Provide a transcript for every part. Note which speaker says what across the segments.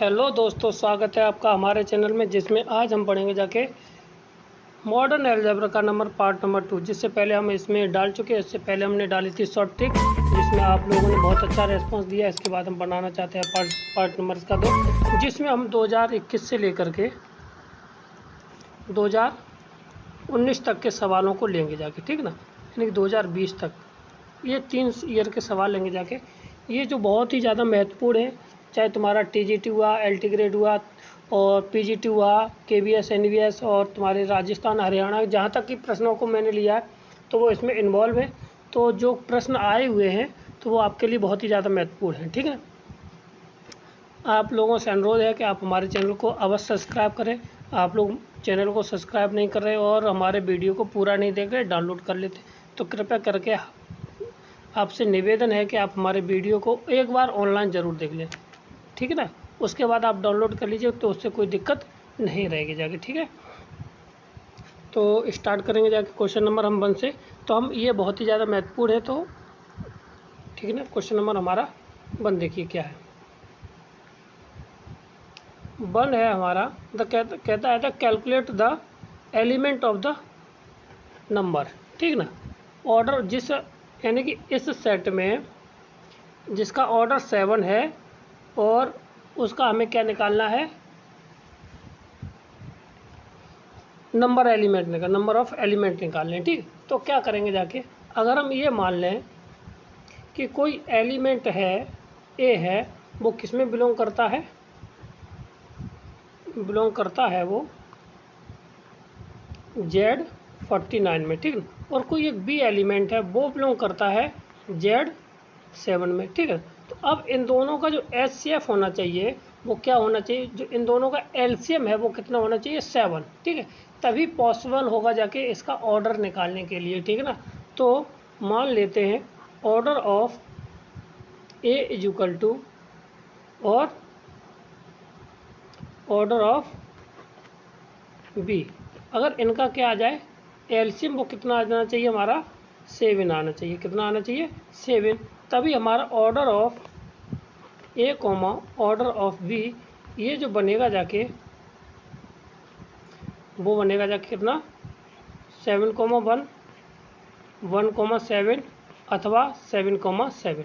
Speaker 1: Hello दोस्तों, स्वागत है आपका हमारे चैनल में, जिसमें आज हम पढ़ेंगे जाके मॉडर्न अलजेब्रा का पार्ट नंबर 2। जिससे पहले हम इसमें डाल चुके हैं। इससे पहले हमने डाली थी शॉर्ट ट्रिक, जिसमें आप लोगों ने बहुत अच्छा रेस्पॉन्स दिया। इसके बाद हम बनाना चाहते हैं पार्ट नंबर इसका 2, जिसमें हम 2021 से लेकर के 2019 तक के सवालों को लेंगे जाके, ठीक ना, यानी कि 2020 तक ये 3 ईयर के सवाल लेंगे जाके। ये जो बहुत ही ज़्यादा महत्वपूर्ण है, चाहे तुम्हारा टीजीटी हुआ, एलटी ग्रेड हुआ और पीजीटी हुआ, केवीएस, एनवीएस और तुम्हारे राजस्थान, हरियाणा, जहाँ तक कि प्रश्नों को मैंने लिया है तो वो इसमें इन्वॉल्व है। तो जो प्रश्न आए हुए हैं तो वो आपके लिए बहुत ही ज़्यादा महत्वपूर्ण है, ठीक है। आप लोगों से अनुरोध है कि आप हमारे चैनल को अवश्य सब्सक्राइब करें। आप लोग चैनल को सब्सक्राइब नहीं कर रहे और हमारे वीडियो को पूरा नहीं देख रहे, डाउनलोड कर लेते, तो कृपया करके आपसे निवेदन है कि आप हमारे वीडियो को एक बार ऑनलाइन ज़रूर देख लें, ठीक है ना। उसके बाद आप डाउनलोड कर लीजिए, तो उससे कोई दिक्कत नहीं रहेगी जाके, ठीक है। तो स्टार्ट करेंगे जाके क्वेश्चन नंबर हम 1 से। तो हम ये बहुत ही ज़्यादा महत्वपूर्ण है, तो ठीक है ना। क्वेश्चन नंबर हमारा 1 देखिए क्या है। 1 है हमारा, कहता है the calculate the element of the number, ठीक ना। ऑर्डर जिस, यानी कि इस सेट में जिसका ऑर्डर 7 है और उसका हमें क्या निकालना है, नंबर ऑफ एलिमेंट निकालने, ठीक। तो क्या करेंगे जाके, अगर हम ये मान लें कि कोई एलिमेंट है ए है, वो किस में बिलोंग करता है, वो Z49 में, ठीक है। और कोई एक बी एलिमेंट है, वो बिलोंग करता है Z7 में, ठीक है। तो अब इन दोनों का जो HCF होना चाहिए वो क्या होना चाहिए, जो इन दोनों का LCM है वो कितना होना चाहिए, 7, ठीक है। तभी पॉसिबल होगा जाके इसका ऑर्डर निकालने के लिए, ठीक है ना। तो मान लेते हैं order of A is equal to और ऑर्डर ऑफ B, अगर इनका क्या आ जाए एलसीएम, वो कितना आ जाना चाहिए हमारा, 7 आना चाहिए। कितना आना चाहिए, 7। तभी हमारा order of A comma order of B, ये जो बनेगा जाके, वो बनेगा जाके कितना, 7,1, 1,7 अथवा 7,7।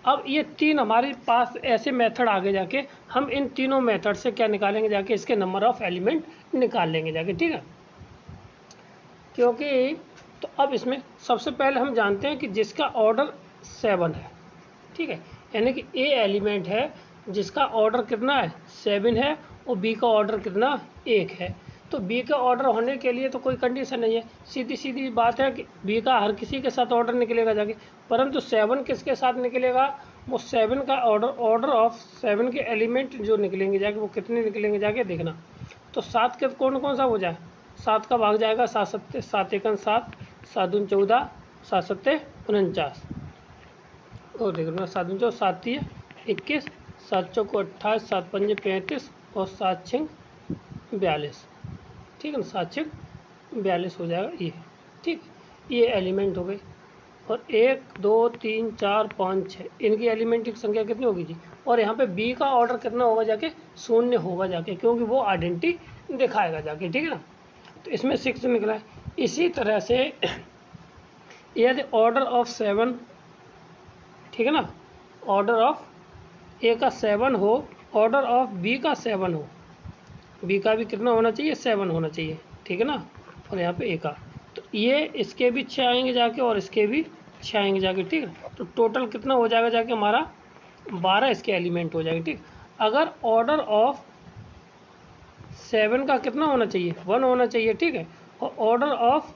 Speaker 1: अब ये 3 हमारे पास ऐसे मेथड आगे जाके, हम इन तीनों मेथड से क्या निकालेंगे जाके, इसके नंबर ऑफ एलिमेंट निकाल लेंगे जाके, ठीक है। क्योंकि तो अब इसमें सबसे पहले हम जानते हैं कि जिसका ऑर्डर 7 है, ठीक है, यानी कि ए एलिमेंट है जिसका ऑर्डर कितना है, 7 है, और बी का ऑर्डर कितना, 1 है। तो बी का ऑर्डर होने के लिए तो कोई कंडीशन नहीं है, सीधी सीधी बात है कि बी का हर किसी के साथ ऑर्डर निकलेगा जाके, परंतु 7 किसके साथ निकलेगा, वो 7 का ऑर्डर ऑफ 7 के एलिमेंट जो निकलेंगे जाके, वो कितने निकलेंगे जाके देखना। तो 7 के कौन कौन सा हो जाए, 7 का भाग जाएगा 7 सत्ते 7 एकन 7, 7 दून 14, 7 सत्ते 49, और देखना 7 दून 14, 7 3 21, 7 चौको 28, 7 पंजे 35 और 7 6 42, ठीक है ना। 7 6 42 हो जाएगा ये, ठीक। ये एलिमेंट हो गए। और 1 2 3 4 5 6 इनकी एलिमेंट की संख्या कितनी होगी जी। और यहाँ पे बी का ऑर्डर कितना होगा जाके, 0 होगा जाके, क्योंकि वो आइडेंटिटी दिखाएगा जाके, ठीक है ना। तो इसमें 6 निकला है। इसी तरह से यदि ऑर्डर ऑफ 7, ठीक है ना, ऑर्डर ऑफ ए का 7 हो, ऑर्डर ऑफ बी का 7 हो, बी का भी कितना होना चाहिए, 7 होना चाहिए, ठीक है ना। और यहाँ पे ए का, तो ये इसके भी 6 आएंगे जाके और इसके भी 6 आएंगे जाके, ठीक है। तो टोटल कितना हो जाएगा जाके हमारा, 12 इसके एलिमेंट हो जाएंगे, ठीक। अगर ऑर्डर ऑफ 7 का कितना होना चाहिए, 1 होना चाहिए, ठीक है। और ऑर्डर ऑफ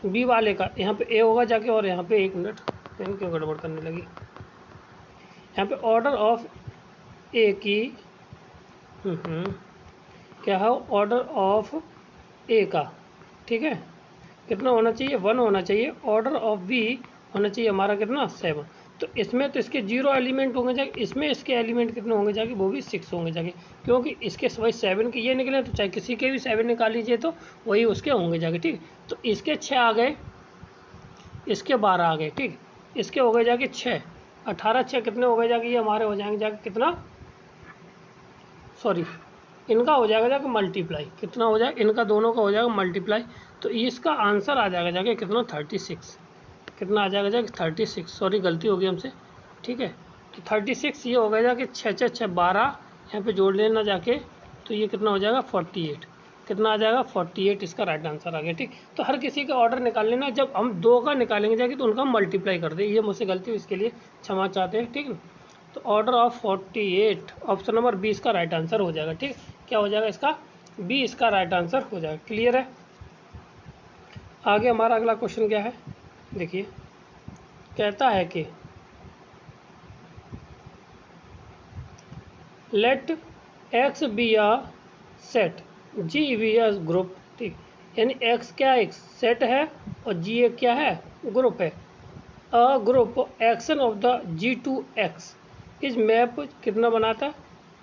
Speaker 1: बी वाले का यहाँ पे ए होगा जाके, और यहाँ पे 1 मिनट पेन क्यों गड़बड़ करने लगी, यहाँ पे ऑर्डर ऑफ ए की क्या है, ऑर्डर ऑफ ए का, ठीक है, कितना होना चाहिए, 1 होना चाहिए। ऑर्डर ऑफ बी होना चाहिए हमारा कितना, 7। तो इसमें तो इसके 0 एलिमेंट होंगे जाके, इसमें इसके एलिमेंट कितने होंगे जाके, वो भी 6 होंगे जाके, क्योंकि इसके वही 7 के ये निकले, तो चाहे किसी के भी 7 निकाल लीजिए तो वही उसके होंगे जाके, ठीक। तो इसके 6 आ गए, इसके 12 आ गए, ठीक। इसके हो गए जाके 6, 18 6 कितने हो गए जाके, ये हमारे हो जाएंगे जाके कितना, सॉरी इनका हो जाएगा जाके मल्टीप्लाई, कितना हो जाएगा, इनका दोनों का हो जाएगा मल्टीप्लाई, तो इसका आंसर आ जाएगा जाके कितना 36, कितना आ जाएगा जाके 36, सॉरी गलती हो गई हमसे, ठीक है। तो 36 ये हो गया जाके 6 6 6 12, यहाँ पे जोड़ लेना जाके, तो ये कितना हो जाएगा 48, कितना आ जाएगा 48, इसका राइट आंसर आ गया, ठीक। तो हर किसी का ऑर्डर निकाल लेना, जब हम 2 का निकालेंगे जाके तो उनका मल्टीप्लाई कर दे, ये मुझसे गलती हुई, इसके लिए क्षमा चाहते हैं, ठीक है। तो ऑर्डर ऑफ 48 ऑप्शन नंबर 20 का राइट आंसर हो जाएगा, ठीक। क्या हो जाएगा इसका, बी इसका राइट आंसर हो जाएगा। क्लियर है। आगे हमारा अगला क्वेश्चन क्या है, देखिए कहता है कि let X be a set, G be a group, ठीक, यानी एक्स क्या एक सेट है और जी एक क्या है, ग्रुप है। A group action of the G to X is map कितना बनाता है,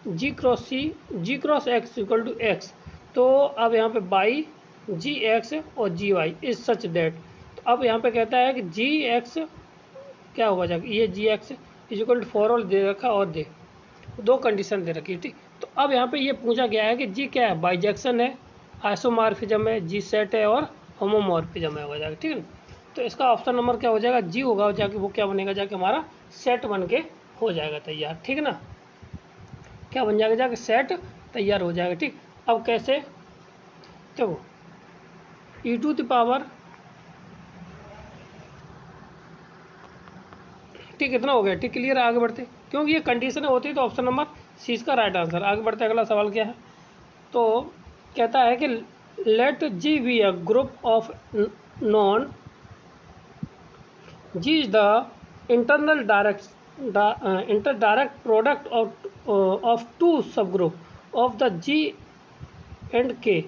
Speaker 1: G cross C, G cross X equal to X. तो अब यहाँ पे बाई जी एक्स और G Y is such that, तो अब यहाँ पे कहता है कि जी एक्स क्या होगा जाके, ये जी एक्स इज इक्वल टू 4 और दे रखा और दे, दो कंडीशन दे रखी है, ठीक। तो अब यहाँ पे ये पूछा गया है कि जी क्या है, बाइजेक्शन है, आइसोमॉर्फिज्म है, जी सेट है और होमोमॉर्फिज्म है, हो जाएगा, ठीक है। तो इसका ऑप्शन नंबर क्या हो जाएगा, जी होगा जाके, वो क्या बनेगा जाके हमारा सेट बन के हो जाएगा तैयार, ठीक है ना, क्या बन जाएगा जाके सेट तैयार हो जाएगा, ठीक। अब कैसे, तो ई टू द पावर, ठीक, इतना हो गया, ठीक, क्लियर है। आगे बढ़ते, क्योंकि ये कंडीशन होती है तो ऑप्शन नंबर सी इसका राइट आंसर। आगे बढ़ते, अगला सवाल क्या है, तो कहता है कि let G be a group of non, G is the internal direct product of two sub group of the G and K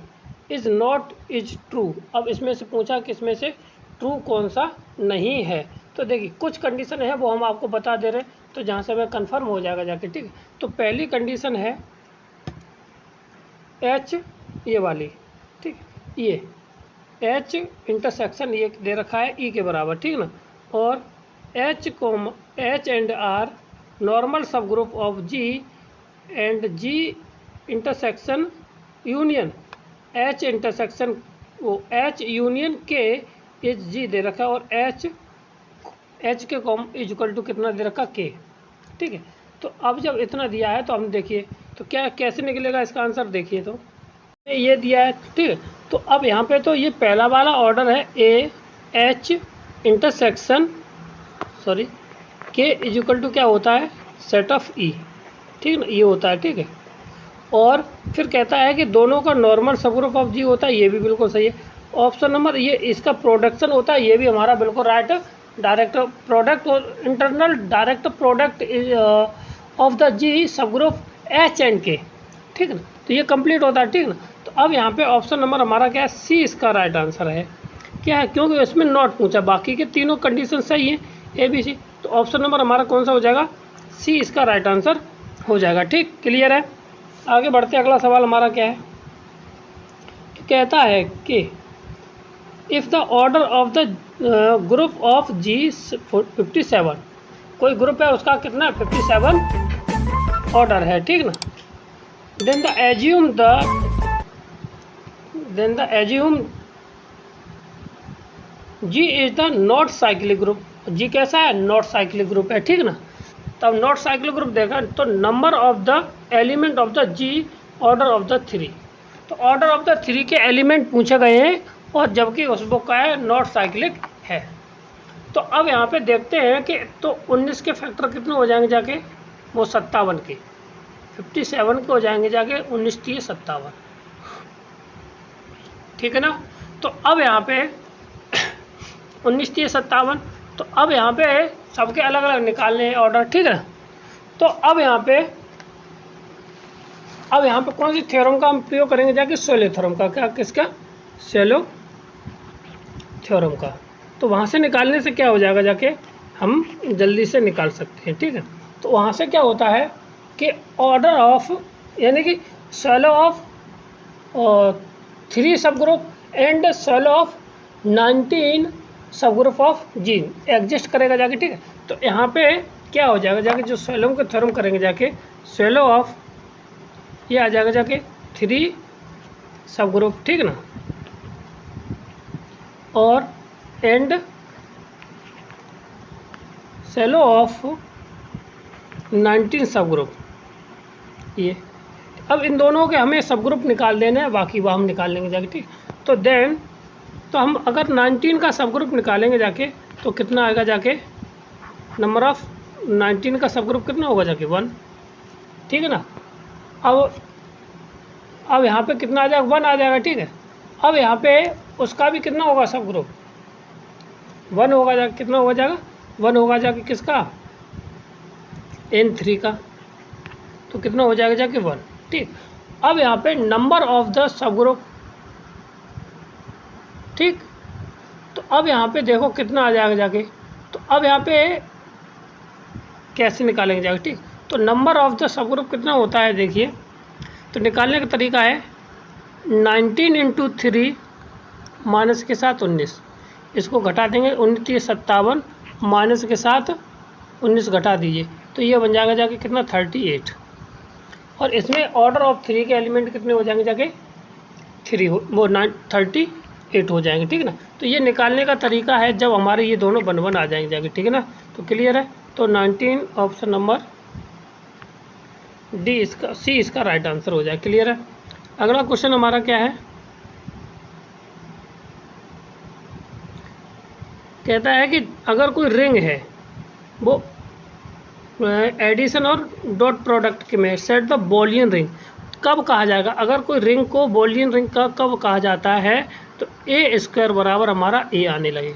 Speaker 1: is not is true. अब इसमें से पूछा कि इसमें से ट्रू कौन सा नहीं है, तो देखिए कुछ कंडीशन है वो हम आपको बता दे रहे हैं, तो जहाँ से हमें कंफर्म हो जाएगा जाके, ठीक है। तो पहली कंडीशन है एच, ये वाली, ठीक, ये एच इंटरसेक्शन ये दे रखा है ई के बराबर, ठीक ना, और एच एंड आर नॉर्मल सब group of G and G intersection union, H intersection वो एच यूनियन के इज जी दे रखा है, और एच के कॉम इज इक्वल टू कितना दे रखा के, ठीक है। तो अब जब इतना दिया है तो हम देखिए तो क्या कैसे निकलेगा इसका आंसर, देखिए तो ये दिया है, ठीक है। तो अब यहाँ पे तो ये पहला वाला ऑर्डर है ए एच इंटरसेक्शन सॉरी के इज इक्वल टू क्या होता है, सेट ऑफ ई, ठीक है ना, ये होता है, ठीक है। और फिर कहता है कि दोनों का नॉर्मल सबग्रुप ऑफ जी होता है, ये भी बिल्कुल सही है। ऑप्शन नंबर ये इसका प्रोडक्शन होता है, ये भी हमारा बिल्कुल राइट है। डायरेक्ट प्रोडक्ट और internal direct product of the G subgroup H and K, ठीक है ना, तो ये कंप्लीट होता है, ठीक है ना। तो अब यहाँ पे ऑप्शन नंबर हमारा क्या है, सी इसका राइट आंसर है। क्या है, क्योंकि इसमें नॉट पूछा, बाकी के तीनों कंडीशन सही है ए बी सी, तो ऑप्शन नंबर हमारा कौन सा हो जाएगा, सी इसका राइट आंसर हो जाएगा, ठीक, क्लियर है। आगे बढ़ते, अगला सवाल हमारा क्या है, कहता है कि if the order of the group of G 57, कोई ग्रुप है उसका कितना 57 ऑर्डर है, ठीक ना, then the assume G is the not cyclic group, G कैसा है, नॉट साइक्लिक ग्रुप है, ठीक ना। तब नॉट साइक्लिक ग्रुप देखा तो number of the element of the G order of the 3, तो ऑर्डर ऑफ द 3 के एलिमेंट पूछे गए हैं, और जबकि उस बुक का है नॉट साइक्लिक है। तो अब यहाँ पे देखते हैं कि तो 19 के फैक्टर कितने हो जाएंगे जाके, वो 57 के, 57 के हो जाएंगे जाके 19 30 57, ठीक है ना। तो अब यहाँ पे 19 30 57, तो अब यहाँ पे सबके अलग अलग निकालने हैं ऑर्डर, ठीक है ना। तो अब यहाँ पे कौन सी थ्योरम का हम प्रयोग करेंगे जाके, सोलो थ्योरम का, क्या किसका, सोलो थ्योरम का। तो वहाँ से निकालने से क्या हो जाएगा जाके, हम जल्दी से निकाल सकते हैं, ठीक है। तो वहाँ से क्या होता है कि ऑर्डर ऑफ यानी कि सोलो ऑफ 3 सब ग्रुप एंड सोलो ऑफ 19 सब ग्रुप ऑफ जी एग्जिस्ट करेगा जाके, ठीक है। तो यहाँ पे क्या हो जाएगा जाके, जो सोलो के थ्योरम करेंगे जाके, सोलो ऑफ ये आ जाएगा जाके 3 सब ग्रुप, ठीक ना। और एंड सेलो ऑफ 19 सब ग्रुप। ये अब इन दोनों के हमें सब ग्रुप निकाल देना है, बाकी वह हम निकाल लेंगे जाके, ठीक। तो देन तो हम अगर 19 का सब ग्रुप निकालेंगे जाके तो कितना आएगा जाके, नंबर ऑफ 19 का सब ग्रुप कितना होगा जाके 1, ठीक है ना। अब यहाँ पे कितना आ जाएगा, 1 आ जाएगा, ठीक है। अब यहाँ पे उसका भी कितना होगा सब ग्रुप, 1 होगा जाके, कितना हो जाएगा 1 होगा जाके किसका, N3 का, तो कितना हो जाएगा जाके 1, ठीक। अब यहाँ पे number of the sub group, ठीक। तो अब यहाँ पे देखो कितना आ जाएगा जाके, तो अब यहाँ पे कैसे निकालेंगे जाके, ठीक। तो number of the sub group कितना होता है देखिए, तो निकालने का तरीका है 19 इंटू 3 माइनस के साथ 19, इसको घटा देंगे, 19 57 माइनस के साथ 19 घटा दीजिए, तो ये बन जाएगा जाके कितना 38। और इसमें ऑर्डर ऑफ 3 के एलिमेंट कितने हो जाएंगे जाके 3 वो 38 हो जाएंगे, ठीक है ना। तो ये निकालने का तरीका है जब हमारे ये दोनों 1 1 आ जाएंगे जाके, ठीक है ना। तो क्लियर है, तो 19 ऑप्शन नंबर डी इसका, सी इसका राइट आंसर हो जाए, क्लियर है। अगला क्वेश्चन हमारा क्या है, कहता है कि अगर कोई रिंग है वो एडिशन और डॉट प्रोडक्ट के में सेट द बॉलियन रिंग, कब कहा जाएगा, अगर कोई रिंग को बॉलियन रिंग का कब कहा जाता है, तो ए स्क्वायर बराबर हमारा ए आने लगे।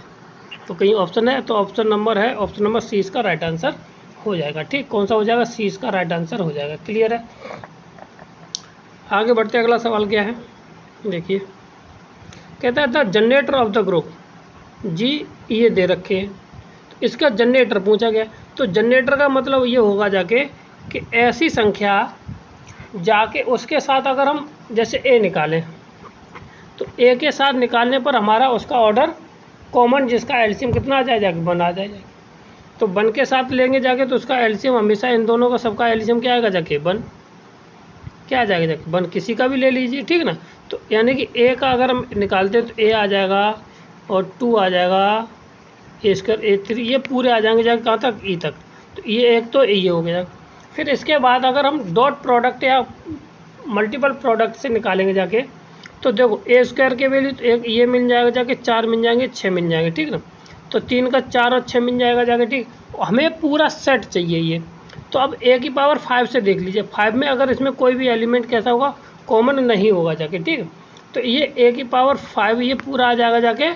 Speaker 1: तो कहीं ऑप्शन है, तो ऑप्शन नंबर है, ऑप्शन नंबर सी इसका राइट आंसर हो जाएगा, ठीक। कौन सा हो जाएगा, सी इसका राइट आंसर हो जाएगा, क्लियर है। आगे बढ़ते अगला सवाल क्या है देखिए, कहता है the generator of the group G, ये दे रखे हैं, तो इसका जनरेटर पूछा गया। तो जनरेटर का मतलब ये होगा जाके कि ऐसी संख्या जाके उसके साथ अगर हम जैसे ए निकालें, तो ए के साथ निकालने पर हमारा उसका ऑर्डर कॉमन जिसका एलसीएम कितना आ जाएगा, 1 आ जाएगा। तो 1 के साथ लेंगे जाके तो उसका एलसीएम हमेशा इन दोनों का सबका एलसीएम क्या आएगा जाके 1, क्या आ जाएगा जाके 1, किसी का भी ले लीजिए, ठीक है ना। तो यानी कि ए का अगर हम निकालते हैं तो ए आ जाएगा और 2 आ जाएगा, ए स्क्वायर A3, ये पूरे आ जाएंगे जाके कहाँ तक, ई तक। तो ये एक तो ये हो गया। फिर इसके बाद अगर हम डॉट प्रोडक्ट या मल्टीपल प्रोडक्ट से निकालेंगे जाके, तो देखो ए स्क्वायर के वैल्यू तो एक ये मिल जाएगा जाके, 4 मिल जाएंगे, 6 मिल जाएंगे, ठीक ना। तो 3 का 4 और 6 मिल जाएगा जाके, ठीक। हमें पूरा सेट चाहिए ये, तो अब ए की पावर 5 से देख लीजिए, 5 में अगर इसमें कोई भी एलिमेंट कैसा होगा, कॉमन नहीं होगा जाके, ठीक। तो ये ए की पावर 5 ये पूरा आ जाएगा जाके,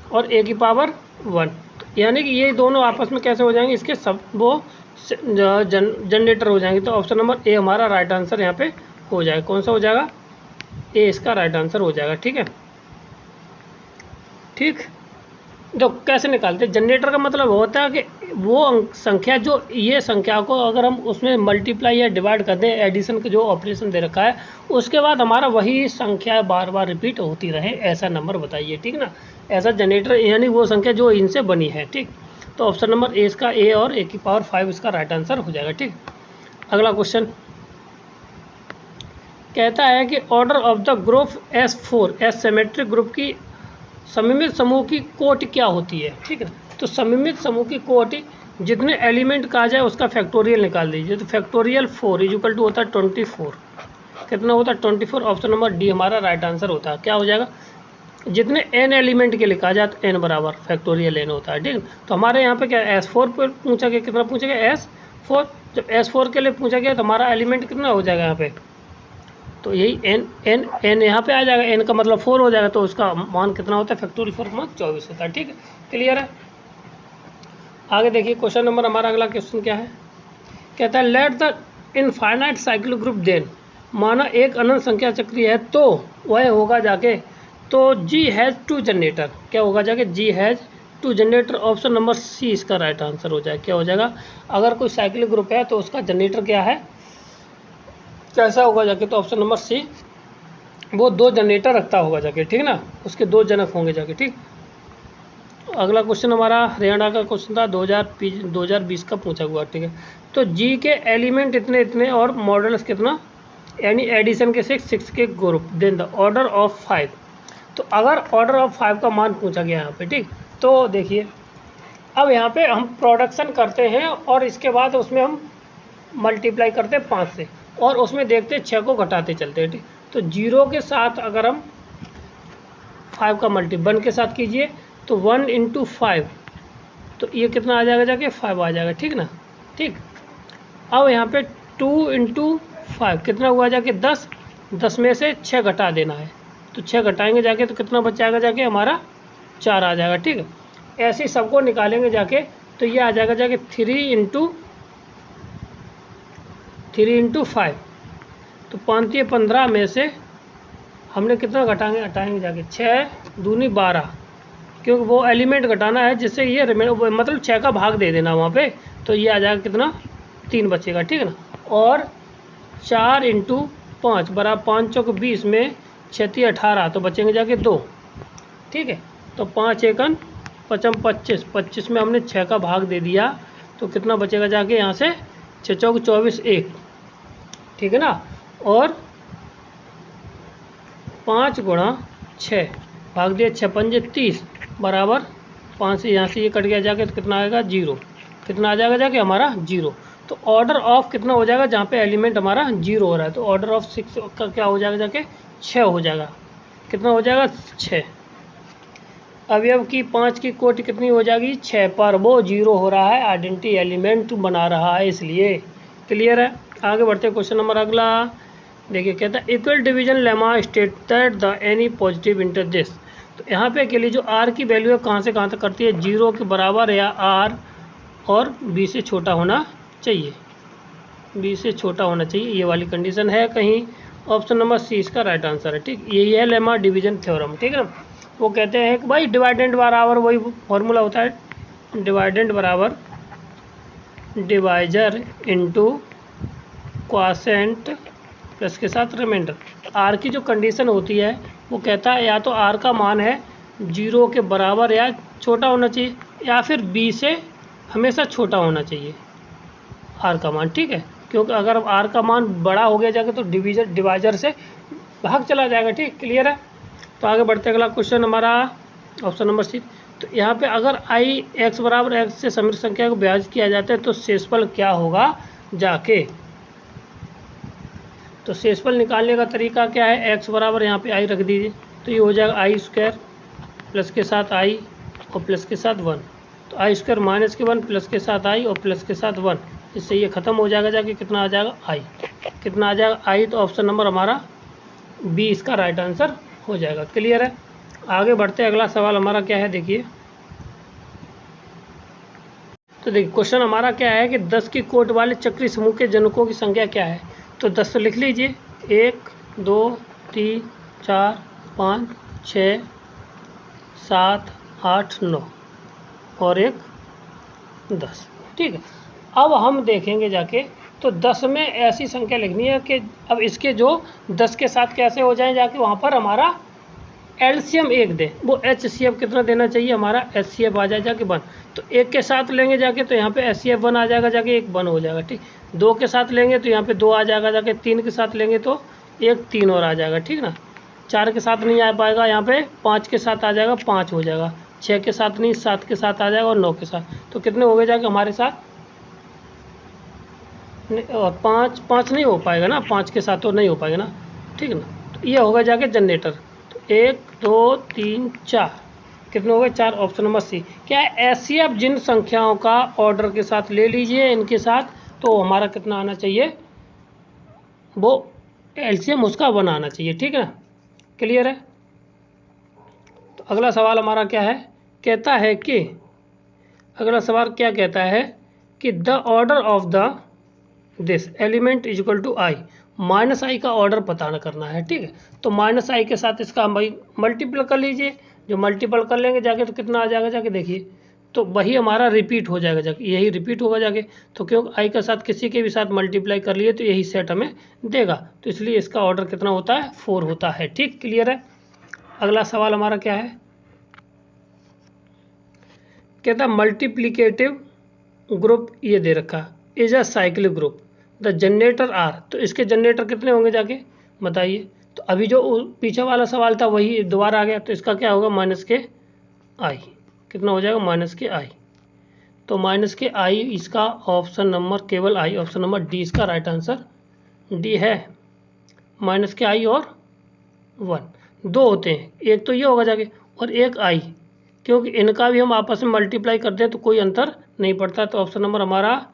Speaker 1: और ए की पावर 1, यानी कि ये दोनों आपस में कैसे हो जाएंगे, इसके सब वो जनरेटर हो जाएंगे। तो ऑप्शन नंबर ए हमारा राइट आंसर यहाँ पे हो जाएगा। कौन सा हो जाएगा, ए इसका राइट आंसर हो जाएगा, ठीक है। ठीक, तो कैसे निकालते हैं, जनरेटर का मतलब होता है कि वो संख्या जो ये संख्या को अगर हम उसमें मल्टीप्लाई या डिवाइड करते हैं, एडिशन का जो ऑपरेशन दे रखा है, उसके बाद हमारा वही संख्या बार बार रिपीट होती रहे, ऐसा नंबर बताइए, ठीक ना। ऐसा जनरेटर यानी वो संख्या जो इनसे बनी है, ठीक। तो ऑप्शन नंबर ए इसका ए और ए की पावर 5 इसका राइट आंसर हो जाएगा, ठीक। अगला क्वेश्चन कहता है कि order of the group S4 S symmetric group की सममित समूह की कोटि क्या होती है, ठीक है। तो सममित समूह की कोटि जितने एलिमेंट कहा जाए उसका फैक्टोरियल निकाल दीजिए। तो फैक्टोरियल 4 इक्वल टू होता है 24, कितना होता है 24, ऑप्शन नंबर डी हमारा राइट आंसर होता है। क्या हो जाएगा, जितने n एलिमेंट के लिखा जाए तो n बराबर फैक्टोरियल n होता है, ठीक। तो हमारे यहाँ पे क्या S4 पर पूछा गया, कितना पूछा गया S4, जब S4 के लिए पूछा गया तो हमारा एलिमेंट कितना हो जाएगा यहाँ पे, तो यही n यहाँ पे आ जाएगा, n का मतलब 4 हो जाएगा, तो उसका मान कितना होता है, फैक्टोरियल 4 मान 24 होता है, ठीक है। क्लियर है। आगे देखिए क्वेश्चन नंबर हमारा अगला क्वेश्चन क्या है, कहता है let the infinite cyclic group then, माना एक अनंत संख्या चक्रीय है तो वह होगा जाके, तो G हैज़ 2 जनरेटर, क्या होगा जाके, G has 2 generator, option number C इसका राइट आंसर हो जाएगा। क्या हो जाएगा, अगर कोई साइक्लिक ग्रुप है तो उसका जनरेटर क्या है, कैसा होगा जाके, तो ऑप्शन नंबर सी वो 2 जनरेटर रखता होगा जाके, ठीक ना, उसके 2 जनक होंगे जाके, ठीक। अगला क्वेश्चन हमारा हरियाणा का क्वेश्चन था 2020 का पूछा हुआ, ठीक है। तो जी के एलिमेंट इतने इतने और मॉडल्स कितना यानी एडिशन के 6 के group, then the order of 5। तो अगर ऑर्डर ऑफ 5 का मान पूछा गया यहाँ पे, ठीक, तो देखिए अब यहाँ पे हम प्रोडक्शन करते हैं और इसके बाद उसमें हम मल्टीप्लाई करते हैं 5 से और उसमें देखते हैं 6 को घटाते चलते हैं, ठीक। तो 0 के साथ अगर हम 5 का मल्टी 1 के साथ कीजिए तो 1 × 5, तो ये कितना आ जाएगा जाके 5 आ जाएगा, ठीक ना, ठीक। अब यहाँ पे 2 × 5 कितना हुआ जाके 10, 10 में से 6 घटा देना है, तो 6 घटाएंगे जाके तो कितना बच जाएगा जाके हमारा 4 आ जाएगा, ठीक है। ऐसे ही सबको निकालेंगे जाके तो ये आ जाएगा जाके 3 × 5, तो 5 × 15 में से हमने कितना घटाएंगे जाके 6 दूनी 12, क्योंकि वो एलिमेंट घटाना है जिससे ये मतलब 6 का भाग दे देना वहाँ पे, तो ये आ जाएगा कितना 3 बचेगा, ठीक है ना। और 4 × 5 बराबर 5 चौक 20 में 6 × 18, तो बचेंगे जाके 2, ठीक है। तो 5 एकन 5 25, 25 में हमने 6 का भाग दे दिया तो कितना बचेगा जाके यहाँ से 6 चौक 24 1, ठीक है ना। और 5 × 6 भाग दिया 6 पंजे 30 बराबर 5 से यहाँ से ये कट गया जाके तो कितना आएगा 0, कितना आ जाएगा जाके हमारा 0। तो ऑर्डर ऑफ कितना हो जाएगा जहाँ पे एलिमेंट हमारा 0 हो रहा है, तो ऑर्डर ऑफ 6 का क्या हो जाएगा जाके 6 हो जाएगा, कितना हो जाएगा 6। अवयव की 5 की कोटि कितनी हो जाएगी 6 पर, वो 0 हो रहा है, आइडेंटिटी एलिमेंट बना रहा है इसलिए। क्लियर है। आगे बढ़ते हैं क्वेश्चन नंबर अगला देखिए, कहता है equal division lemma state that the any positive inter this. तो यहाँ पे के लिए जो आर की वैल्यू है कहाँ से कहाँ तक करती है, 0 के बराबर या आर और बी से छोटा होना चाहिए, बी से छोटा होना चाहिए, ये वाली कंडीशन है कहीं। ऑप्शन नंबर सी इसका राइट आंसर है, ठीक। यही है लेमा डिवीजन थ्योरम, ठीक है ना। वो कहते हैं कि भाई डिवाइडेंड बराबर वही फॉर्मूला होता है, डिवाइडेंड बराबर डिवाइजर इनटू क्वॉशेंट प्लस के साथ रिमाइंडर। आर की जो कंडीशन होती है वो कहता है या तो आर का मान है 0 के बराबर या छोटा होना चाहिए, या फिर बी से हमेशा छोटा होना चाहिए आर का मान, ठीक है। क्योंकि अगर आर का मान बड़ा हो गया जाएगा तो डिवाइजर से भाग चला जाएगा, ठीक। क्लियर है। तो आगे बढ़ते अगला क्वेश्चन हमारा ऑप्शन नंबर सी। तो यहाँ पे अगर आई एक्स बराबर एक्स से समिश्र संख्या को विभाजित किया जाता है तो शेषफल क्या होगा जाके, तो शेषफल निकालने का तरीका क्या है, एक्स बराबर यहाँ पे आई रख दीजिए, तो ये हो जाएगा आई स्क्वायर प्लस के साथ आई और प्लस के साथ 1, तो आई स्क्वायर माइनस के 1 प्लस के साथ आई और प्लस के साथ 1, इससे ये खत्म हो जाएगा जाके कितना आ जाएगा आई, कितना आ जाएगा आई। तो ऑप्शन नंबर हमारा बी इसका राइट आंसर हो जाएगा। क्लियर है। आगे बढ़ते हैं अगला सवाल हमारा क्या है देखिए, तो देखिए क्वेश्चन हमारा क्या है कि 10 की कोट वाले चक्री समूह के जनकों की संख्या क्या है। तो 10 तो लिख लीजिए, 1 2 3 4 5 6 7 8 9 और एक 10, ठीक है। अब हम देखेंगे जाके तो 10 में ऐसी संख्या लिखनी है कि अब इसके जो 10 के साथ कैसे हो जाए जाके वहाँ पर हमारा एलसीएम 1 दे, वो एचसीएफ कितना देना चाहिए हमारा एचसीएफ आ जाए जाके 1, तो 1 के साथ लेंगे जाके तो यहाँ पे एचसीएफ 1 आ जाएगा जाके 1 1 हो जाएगा, ठीक। 2 के साथ लेंगे तो यहाँ पे 2 आ जाएगा जाके, 3 के साथ लेंगे तो 1 3 और आ जाएगा, ठीक ना। 4 के साथ नहीं आ पाएगा यहाँ पे, 5 के साथ आ जाएगा 5 हो जाएगा, 6 के साथ नहीं 7 के साथ आ जाएगा और 9 के साथ, तो कितने हो गए जाके हमारे साथ, और 5 नहीं हो पाएगा ना, 5 के साथ तो नहीं हो पाएगा ना, ठीक है ना। तो ये होगा जाके जनरेटर, तो 1 2 3 4 कितने हो गए 4, ऑप्शन नंबर सी। क्या है एचसीएफ जिन संख्याओं का ऑर्डर के साथ ले लीजिए इनके साथ, तो हमारा कितना आना चाहिए, वो एलसीएम उसका 1 आना चाहिए, ठीक है ना। क्लियर है। तो अगला सवाल हमारा क्या है, कहता है कि अगला सवाल क्या कहता है कि the order of the this element is equal to I, minus I का ऑर्डर पता न करना है, ठीक है। तो माइनस आई के साथ इसका हम भाई मल्टीपल कर लीजिए, जो मल्टीपल कर लेंगे जाके तो कितना आ जाएगा जाके देखिए, तो वही हमारा रिपीट हो जाएगा जाके, यही रिपीट होगा जाके, तो क्योंकि आई के साथ किसी के भी साथ मल्टीप्लाई कर लिए तो यही सेट हमें देगा, तो इसलिए इसका ऑर्डर कितना होता है 4 होता है, ठीक। क्लियर है। अगला सवाल हमारा क्या है, कहता है मल्टीप्लिकेटिव ग्रुप ये दे रखा is a cyclic group, the generator are, तो इसके जनरेटर कितने होंगे जाके बताइए। तो अभी जो पीछे वाला सवाल था वही दोबारा आ गया, तो इसका क्या होगा माइनस के आई, कितना हो जाएगा माइनस के आई। तो माइनस के आई इसका ऑप्शन नंबर केवल आई, ऑप्शन नंबर डी इसका राइट आंसर डी है। माइनस के आई और 1 दो होते हैं, एक तो ये होगा जाके और एक आई, क्योंकि इनका भी हम आपस में मल्टीप्लाई करते हैं तो कोई अंतर नहीं पड़ता। तो ऑप्शन नंबर हमारा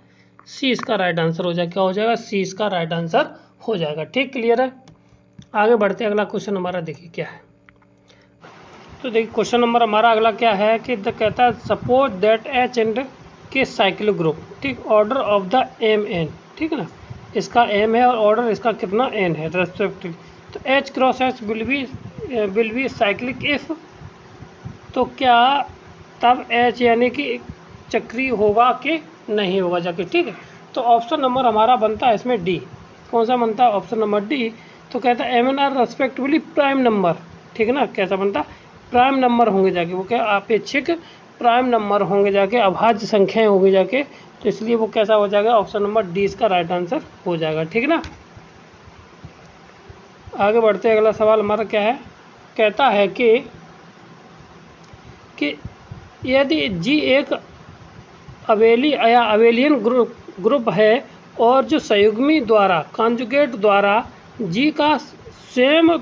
Speaker 1: सी इसका राइट आंसर हो जाएगा। क्या हो जाएगा सी इसका राइट आंसर हो जाएगा। ठीक, क्लियर है। आगे बढ़ते हैं, अगला क्वेश्चन हमारा देखिए क्या है। तो देखिए क्वेश्चन नंबर हमारा अगला क्या है कि कहता है suppose that H and K cyclic group, ठीक, order of the M N, ठीक है ना, इसका एम है और ऑर्डर इसका कितना एन है रेस्पेक्टिव। तो H cross H will be cyclic if, तो क्या तब एच यानी कि चक्रीय होगा कि नहीं होगा जाके। ठीक है, तो ऑप्शन नंबर हमारा बनता है इसमें डी। कौन सा बनता है ऑप्शन नंबर डी। तो कहता है M N are respectively prime number, ठीक है ना, कैसा बनता प्राइम नंबर होंगे जाके, वो क्या अपेक्षिक प्राइम नंबर होंगे जाके, अभाज्य संख्याएं होंगी जाके, तो इसलिए वो कैसा हो जाएगा ऑप्शन नंबर डी इसका राइट आंसर हो जाएगा। ठीक है ना। आगे बढ़ते हैं, अगला सवाल हमारा क्या है, कहता है कि यदि जी एक अवेली या अवेलियन ग्रुप है और जो संयुग्मी द्वारा कॉन्जुगेट द्वारा जी का स्वयं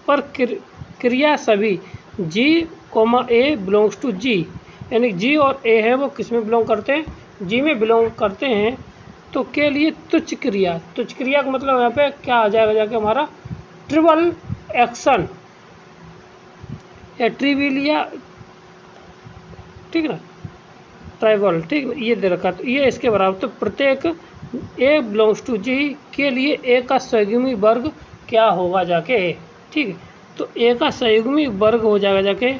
Speaker 1: पर क्रिया सभी जी कोमा ए बिलोंग्स टू जी, यानी जी और ए है वो किस में बिलोंग करते हैं, जी में बिलोंग करते हैं, तो के लिए तुच्छ क्रिया, तुच्छ क्रिया का मतलब यहाँ पे क्या आ जाएगा जाके हमारा ट्रिवल एक्शन या ट्रिविलिया, ठीक ना, ट्राइवल, ठीक ना, ये दे रखा, तो ये इसके बराबर। तो प्रत्येक ए बिलोंग्स टू जी के लिए ए का संयुग्मी वर्ग क्या होगा जाके, ठीक है, तो ए का संयुग्मी वर्ग हो जाएगा जाके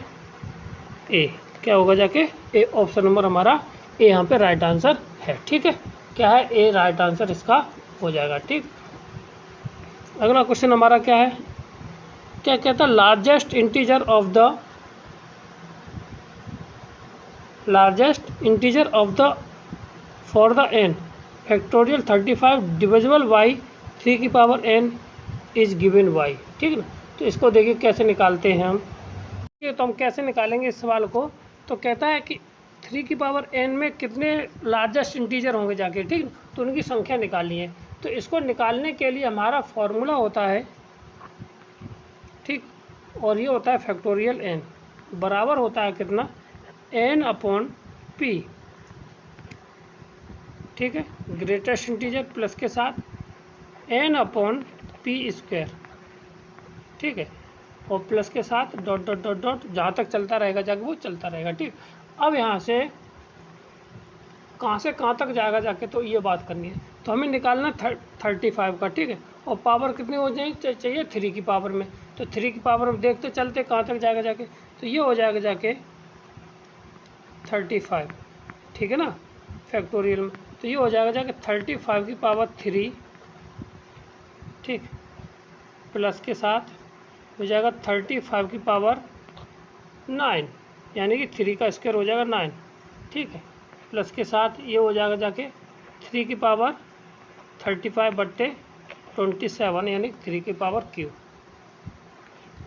Speaker 1: ए, क्या होगा जाके ए, ऑप्शन नंबर हमारा ए यहाँ पे राइट आंसर है। ठीक है, क्या है ए राइट आंसर इसका हो जाएगा। ठीक, अगला क्वेश्चन हमारा क्या है, क्या कहता है largest integer of the for the N factorial 35 divisible by 3 की power N is given by, ठीक है ना। तो इसको देखिए कैसे निकालते हैं हम, ठीक है, तो हम कैसे निकालेंगे इस सवाल को। तो कहता है कि 3 की पावर एन में कितने लार्जेस्ट इंटीजर होंगे जाके, ठीक, तो उनकी संख्या निकालनी है। तो इसको निकालने के लिए हमारा फॉर्मूला होता है, ठीक, और ये होता है फैक्टोरियल एन बराबर होता है कितना एन अपॉन पी, ठीक है, ग्रेटेस्ट इंटीजर प्लस के साथ एन अपॉन पी स्क्वायर, ठीक है, और प्लस के साथ डॉट डॉट डॉट डॉट जहाँ तक चलता रहेगा जाके वो चलता रहेगा। ठीक, अब यहाँ से कहाँ तक जाएगा जाके, तो ये बात करनी है। तो हमें निकालना 35 का, ठीक है, और पावर कितनी हो जाए चाहिए 3 की पावर में। तो 3 की पावर में देखते चलते कहाँ तक जाएगा जाके, तो ये हो जाएगा जाके 35, ठीक है ना, फैक्टोरियल में। तो ये हो जाएगा जाके 35 की पावर 3, ठीक, प्लस के साथ हो जाएगा 35 की पावर 9, यानी कि 3 का स्क्वायर हो जाएगा 9, ठीक है, प्लस के साथ ये हो जाएगा जाके 3 की पावर 35/27, यानी 3 की पावर क्यू,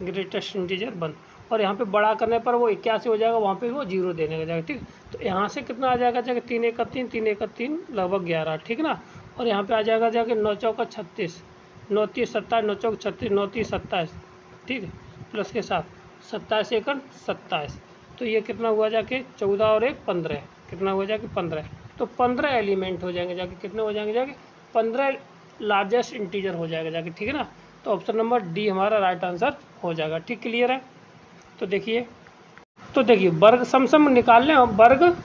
Speaker 1: ग्रेटेस्ट इंटीजर 1। और यहाँ पे बड़ा करने पर वो 81 हो जाएगा, वहाँ पे वो 0 देने का जाएगा। ठीक, तो यहाँ से कितना आ जाएगा जाके 3 1 3 3 1 3 लगभग 11, ठीक ना। और यहाँ पे आ जाएगा जाके 9 चौका 36, 9 3 27, 9 चौक 36, 9 3 27, ठीक है, प्लस के साथ 27 1 27। तो ये कितना हुआ जाके 14 और 1 15, कितना हुआ जाके 15। तो 15 एलिमेंट हो जाएंगे जाके, कितने हो जाएंगे जाके 15 लार्जेस्ट इंटीजर हो जाएगा जाके, ठीक है ना। तो ऑप्शन नंबर डी हमारा राइट आंसर हो जाएगा। ठीक, क्लियर है। तो देखिए वर्ग सम निकालने और वर्ग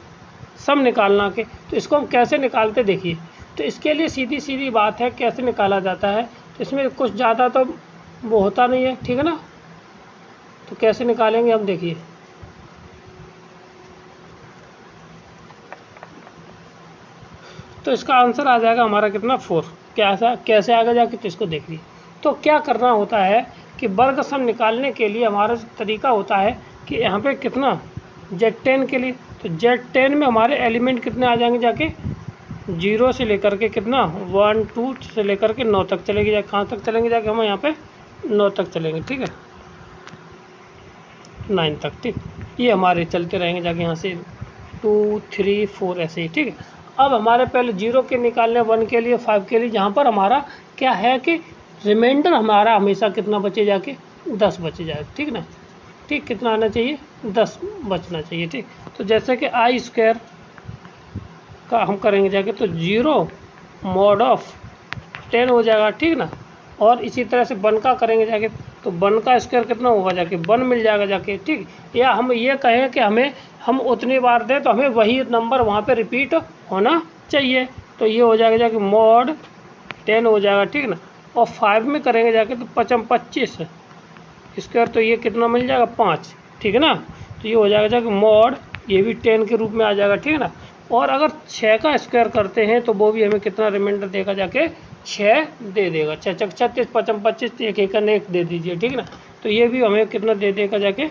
Speaker 1: सम निकालना के, तो इसको हम कैसे निकालते देखिए। तो इसके लिए सीधी बात है कैसे निकाला जाता है। तो इसमें कुछ ज़्यादा तो वो होता नहीं है, ठीक है ना। तो कैसे निकालेंगे हम देखिए, तो इसका आंसर आ जाएगा हमारा कितना 4। कैसे आगे जाके तो इसको देखिए। तो क्या करना होता है कि वर्ग सम निकालने के लिए हमारा तरीका होता है कि यहाँ पे कितना Z10 के लिए, तो Z10 में हमारे एलिमेंट कितने आ जाएंगे जाके 0 से लेकर के कितना 1 2 से लेकर के 9 तक चलेगी। जाके कहाँ तक चलेंगे, जाके हम यहाँ पे 9 तक चलेंगे, ठीक है, 9 तक, ठीक। ये हमारे चलते रहेंगे जाके यहाँ से 2 3 4 ऐसे ही, ठीक है। अब हमारे पहले 0 के निकालने 1 के लिए 5 के लिए, जहाँ पर हमारा क्या है कि रिमाइंडर हमारा हमेशा कितना बचे, जाके 10 बचे जाए, ठीक ना, ठीक। कितना आना चाहिए, 10 बचना चाहिए, ठीक। तो जैसे कि आई स्क्वायर का हम करेंगे जाके तो 0 मॉड ऑफ 10 हो जाएगा, ठीक ना। और इसी तरह से 1 का करेंगे जाके तो 1 का स्क्वायर कितना होगा, जाके 1 मिल जाएगा जाके, ठीक। या हम ये कहें कि हम उतनी बार दें तो हमें वही नंबर वहाँ पे रिपीट होना चाहिए, तो ये हो जाएगा जाके मॉड 10 हो जाएगा, ठीक ना। और 5 में करेंगे जाके तो 25 स्क्वायर, तो ये कितना मिल जाएगा 5, ठीक है ना। तो ये हो जाएगा जाके मॉड, ये भी 10 के रूप में आ जाएगा, ठीक है ना। और अगर 6 का स्क्वायर करते हैं तो वो भी हमें कितना रिमाइंडर देगा, जाके 6 दे देगा। 6 6 36 55 25 एक एक करने 1 दे दीजिए, ठीक है ना। तो ये भी हमें कितना दे देगा, जाके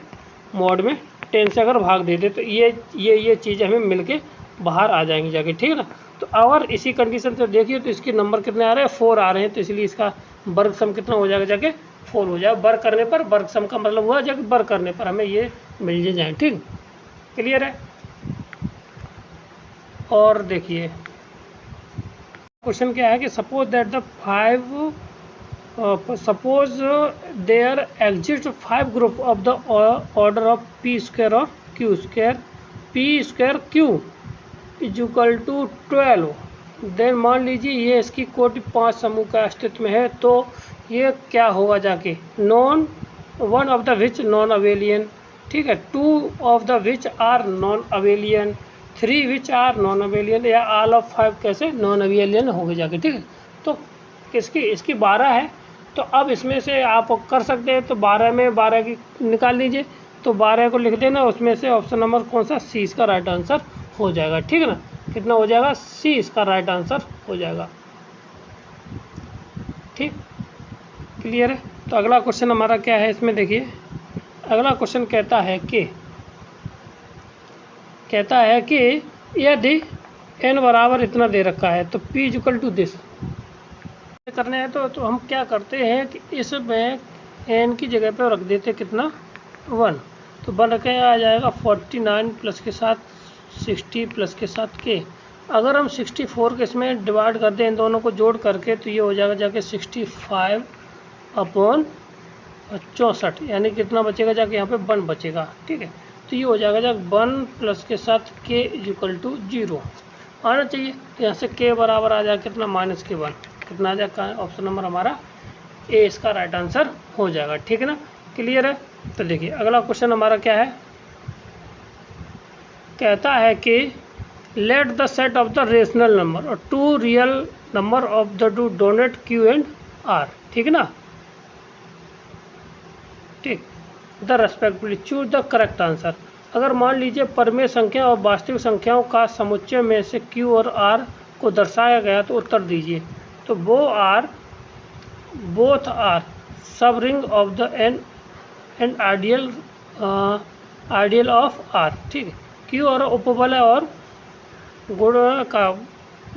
Speaker 1: मॉड में 10 से अगर भाग दे दे तो ये चीज़ हमें मिलके बाहर आ जाएंगी जाके, ठीक है ना। तो और इसी कंडीशन से देखिए तो इसके नंबर कितने आ रहे हैं, 4 आ रहे हैं, तो इसलिए इसका वर्ग सम कितना हो जाएगा, जाके 4 हो जाएगा। वर्ग करने पर, वर्ग सम का मतलब हुआ जाके वर्ग करने पर हमें ये मिल जाए, ठीक, क्लियर है। और देखिए क्वेश्चन क्या है कि suppose that the 5 suppose there exist 5 group of the order of P square और Q square, P square Q is equal to 12। Then मान लीजिए ये इसकी कोटि 5 समूह का अस्तित्व में है, तो ये क्या होगा, जाके non 1 of the which non abelian, ठीक है, 2 of the which are non abelian, 3 which are non abelian, या ऑल ऑफ 5 कैसे नॉन अवेलियन हो गए जाके, ठीक है। तो इसकी 12 है, तो अब इसमें से आप कर सकते हैं, तो 12 में 12 की निकाल लीजिए, तो 12 को लिख देना, उसमें से ऑप्शन नंबर कौन सा, सी इसका राइट आंसर हो जाएगा, ठीक है ना। कितना हो जाएगा, सी इसका राइट आंसर हो जाएगा, ठीक, क्लियर है। तो अगला क्वेश्चन हमारा क्या है, इसमें देखिए अगला क्वेश्चन कहता है कि यदि n बराबर इतना दे रखा है तो p इक्वल टू दिस करने हैं, तो हम क्या करते हैं कि इसमें n की जगह पे रख देते कितना 1, तो बन के आ जाएगा 49 प्लस के साथ 60 प्लस के साथ k। अगर हम 64 के इसमें डिवाइड कर दें इन दोनों को जोड़ करके, तो ये हो जाएगा जाके 65 अपॉन 64, यानी कितना बचेगा, जाके यहाँ पे 1 बचेगा, ठीक है। तो ये हो जाएगा जाके 1 प्लस के साथ k इक्वल टू 0 आना चाहिए, तो यहाँ से k बराबर आ जाएगा कितना -k1, कितना आ जाएगा, ऑप्शन नंबर हमारा ए इसका राइट आंसर हो जाएगा, ठीक है ना, क्लियर है। तो देखिए अगला क्वेश्चन हमारा क्या है, कहता है कि let the set of the rational number और 2 real number of the two donate q and r, ठीक है ना, ठीक, the respectively choose the correct answer. अगर मान लीजिए परमेय संख्या और वास्तविक संख्याओं का समुच्चय में से q और r को दर्शाया गया, तो उत्तर दीजिए। तो बोथ आर सब ring of the end ideal of r, ठीक है। q और उपबलय और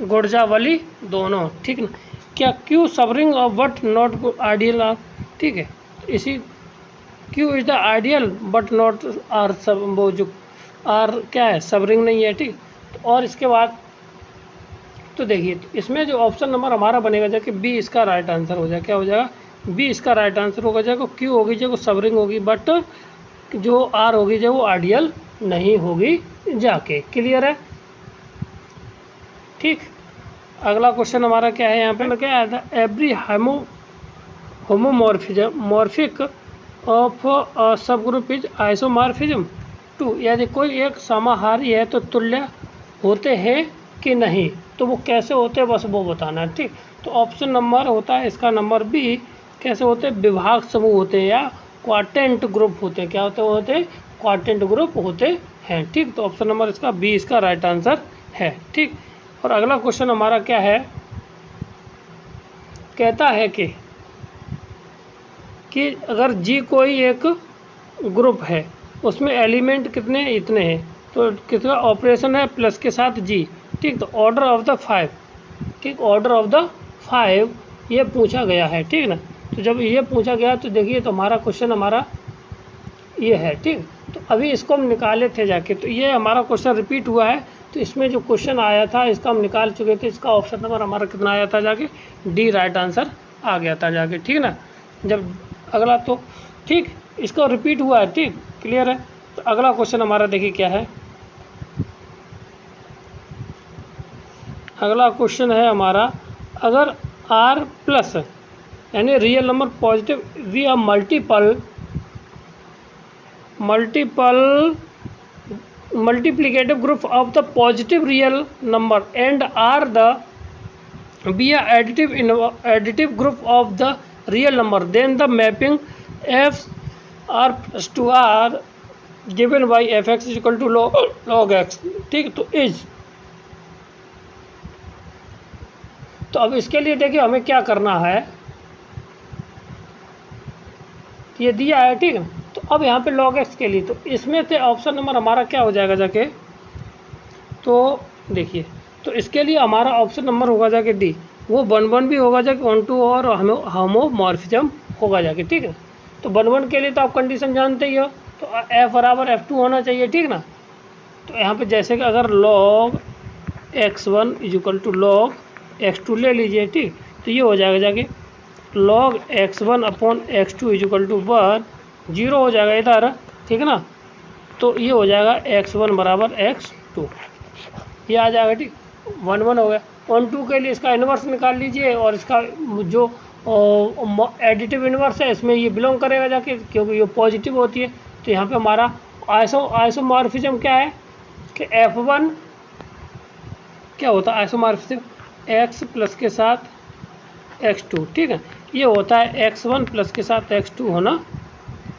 Speaker 1: गुणजावली दोनों, ठीक ना। क्या q सब ring of but not ideal of, ठीक है। इसी q is the ideal but not r, सब वो जो r क्या है, सब रिंग नहीं है, ठीक। और इसके बाद तो देखिए तो इसमें जो ऑप्शन नंबर हमारा बनेगा जाके बी इसका राइट आंसर हो जाएगा, क्या हो जाएगा, बी इसका राइट आंसर होगा जाएगा। क्यू होगी जो सब रिंग होगी, बट जो आर होगी जो वो आइडियल नहीं होगी जाके, क्लियर है, ठीक। अगला क्वेश्चन हमारा क्या है, यहाँ पे क्या आया था, एवरी होमोमॉर्फिक ऑफ सब ग्रुप इज आइसोमॉर्फिज्म 2, यदि कोई एक समाहारी है तो तुल्य होते हैं कि नहीं, तो वो कैसे होते हैं बस वो बताना है, ठीक। तो ऑप्शन नंबर होता है इसका नंबर बी, कैसे होते हैं, विभाग समूह होते हैं या क्वार्टेंट ग्रुप होते हैं, क्या होते हैं क्वार्टेंट ग्रुप होते हैं, ठीक। तो ऑप्शन नंबर इसका बी इसका राइट आंसर है, ठीक। और अगला क्वेश्चन हमारा क्या है, कहता है कि अगर जी कोई एक ग्रुप है, उसमें एलिमेंट कितने इतने हैं, तो कितना ऑपरेशन है प्लस के साथ जी, ठीक। तो ऑर्डर ऑफ द 5, ठीक, ऑर्डर ऑफ द 5 ये पूछा गया है, ठीक ना। तो जब ये पूछा गया तो देखिए तो हमारा क्वेश्चन हमारा ये है, ठीक। तो अभी इसको हम निकाले थे जाके, तो ये हमारा क्वेश्चन रिपीट हुआ है। तो इसमें जो क्वेश्चन आया था इसका हम निकाल चुके थे, इसका ऑप्शन नंबर हमारा कितना आया था जाके, डी राइट आंसर आ गया था जाके, ठीक ना। जब अगला तो ठीक इसका रिपीट हुआ है, ठीक, क्लियर है। तो अगला क्वेश्चन हमारा देखिए क्या है। अगला क्वेश्चन है हमारा, अगर r प्लस यानी real number positive we are multiplicative group of the positive real number and are the be a additive group of the real number, then the mapping f r plus to r given by fx is equal to log x, ठीक। तो is, तो अब इसके लिए देखिए हमें क्या करना है, ये दिया है, ठीक है। तो अब यहाँ पे log x के लिए, तो इसमें से ऑप्शन नंबर हमारा क्या हो जाएगा जाके, तो देखिए तो इसके लिए हमारा ऑप्शन नंबर होगा जाके डी, वो 1 भी होगा जाके 1 2 और होमोमॉर्फिज्म होगा जाके, ठीक है। तो 1 के लिए तो आप कंडीशन जानते ही हो, तो f बराबर f2 होना चाहिए, ठीक ना। तो यहाँ पे जैसे कि अगर log x1 is equal to log x2 ले लीजिए, ठीक। तो ये हो जाएगा जाके log x1 upon x2 is equal to 1, 0 हो जाएगा इधर, ठीक है ना। तो ये हो जाएगा x1 बराबर x2, ये आ जाएगा, ठीक। 1 1 हो गया। 1 2 के लिए इसका इन्वर्स निकाल लीजिए, और इसका जो एडिटिव इन्वर्स है इसमें ये बिलोंग करेगा जाके, क्योंकि ये पॉजिटिव होती है। तो यहाँ पे हमारा आइसोमॉर्फिज्म क्या है कि f1 क्या होता है, आइसोमॉर्फिज्म x प्लस के साथ x2, ठीक है। ये होता है x1 प्लस के साथ x2 होना,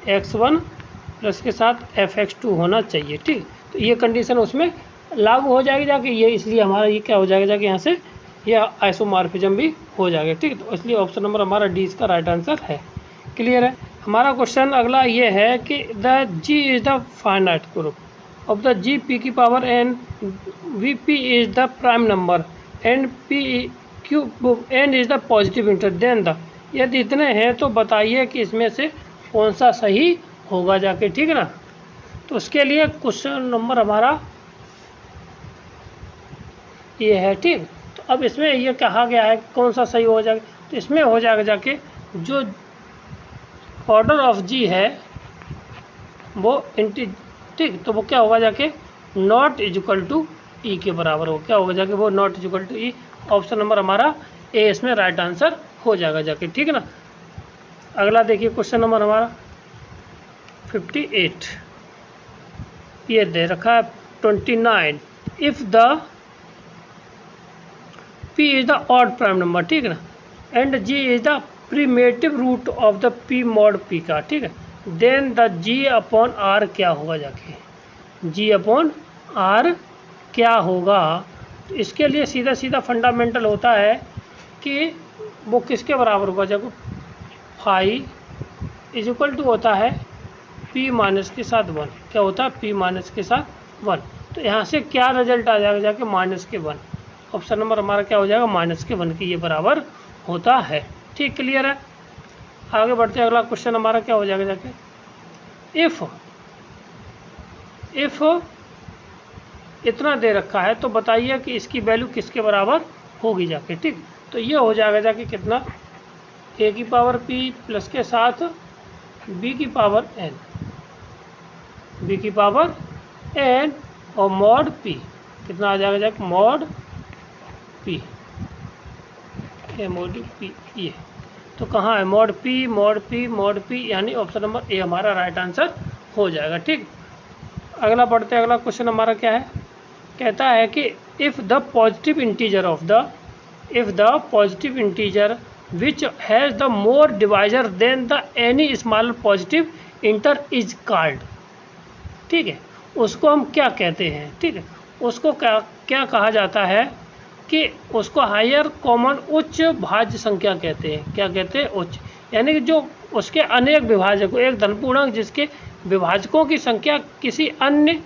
Speaker 1: x1 प्लस के साथ fx2 होना चाहिए, ठीक। तो ये कंडीशन उसमें लागू हो जाएगी जाके, ये इसलिए हमारा ये क्या हो जाएगा जाके यहाँ से ये आइसोमॉर्फिज्म भी हो जाएगा, ठीक। तो इसलिए ऑप्शन नंबर हमारा डी इसका राइट आंसर है, क्लियर है। हमारा क्वेश्चन अगला ये है कि the G is the finite group of the G P की power N, where P is the prime number and P Q N is the positive integer, then the, यदि इतने हैं तो बताइए कि इसमें से कौन सा सही होगा जाके, ठीक है ना। तो उसके लिए क्वेश्चन नंबर हमारा ये है, ठीक। तो अब इसमें ये कहा गया है कौन सा सही हो जाएगा, तो इसमें हो जाएगा जाके जो ऑर्डर ऑफ जी है वो ठीक। तो वो क्या होगा जाके not is equal to E के बराबर हो, क्या होगा जाके वो not is equal to E. Option number हमारा ए इसमें राइट आंसर हो जाएगा जाके, ठीक है ना। अगला देखिए क्वेश्चन नंबर हमारा 58, ये दे रखा है 29, if the p is the odd prime number, ठीक है ना, and g is the primitive root of the p mod p का, ठीक है, then the g upon r क्या होगा जाके, g अपॉन r क्या होगा। तो इसके लिए सीधा सीधा फंडामेंटल होता है कि वो किसके बराबर होगा जाके, फाई इज इक्वल टू होता है p माइनस के साथ 1, क्या होता है p माइनस के साथ 1। तो यहाँ से क्या रिजल्ट आ जाएगा जाके माइनस के 1, ऑप्शन नंबर हमारा क्या हो जाएगा माइनस के 1 के ये बराबर होता है, ठीक, क्लियर है। आगे बढ़ते हैं, अगला क्वेश्चन हमारा क्या हो जाएगा जाके, इफ इतना दे रखा है तो बताइए कि इसकी वैल्यू किसके बराबर होगी जाके, ठीक। तो ये हो जाएगा जाके कितना, a की पावर p प्लस के साथ b की पावर n, b की पावर n और मॉड p कितना आ जाएगा जाके मॉड p, मॉड p ये। तो कहाँ है मॉड p, यानी ऑप्शन नंबर ए हमारा राइट आंसर हो जाएगा, ठीक। अगला पढ़ते हैं, अगला क्वेश्चन हमारा क्या है, कहता है कि if the positive integer which has the more divisor than the any smaller positive integer is called, ठीक है, उसको हम क्या कहते हैं, ठीक है, उसको क्या कहा जाता है कि उसको हायर कॉमन उच्च भाज्य संख्या कहते हैं। क्या कहते हैं, उच्च, यानी कि जो उसके अनेक विभाजक, एक धनपूर्णांक जिसके विभाजकों की संख्या किसी अन्य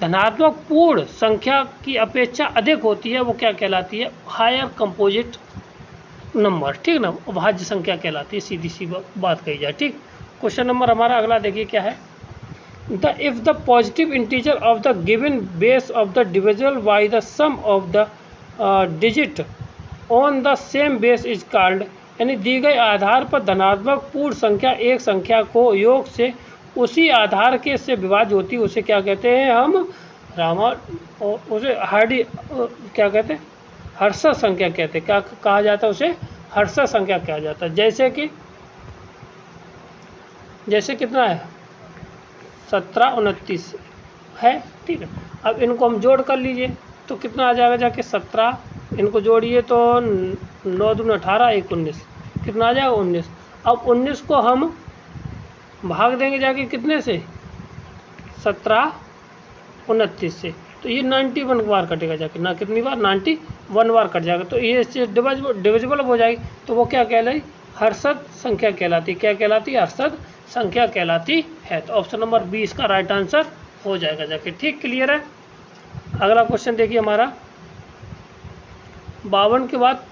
Speaker 1: धनात्मक पूर्ण संख्या की अपेक्षा अधिक होती है वो क्या कहलाती है, हायर कंपोजिट नंबर, ठीक ना, भाज्य संख्या कहलाती है, सीधी सी बात कही जाए, ठीक। क्वेश्चन नंबर हमारा अगला देखिए क्या है, the if the positive integer of the given base of the divisible by the sum of the digit on the same base is called, यानी दी गए आधार पर धनात्मक पूर्ण संख्या एक संख्या को योग से उसी आधार के से विभाज्य होती है उसे क्या कहते हैं हम, उसे हार्डी क्या कहते हैं, हर्षद संख्या कहते हैं, क्या कहा जाता है उसे, हर्षद संख्या कहा जाता है। जैसे कितना है 17 29 है, ठीक है। अब इनको हम जोड़ कर लीजिए तो कितना आ जाएगा जाके 17, इनको जोड़िए तो 9 दूनी 18 1 19, कितना आ जाएगा 19। अब 19 को हम भाग देंगे जाके कितने से, 17 29 से, तो ये 91 बार कटेगा जाके, ना कितनी बार 91 बार कट जाएगा, तो ये डिविजिबल हो जाएगी, तो वो क्या कहलाई, हर्षद संख्या कहलाती, क्या कहलाती है, हर्षद संख्या कहलाती है। तो ऑप्शन नंबर 20 का राइट आंसर हो जाएगा जाके, ठीक, क्लियर है। अगला क्वेश्चन देखिए हमारा 52 के बाद,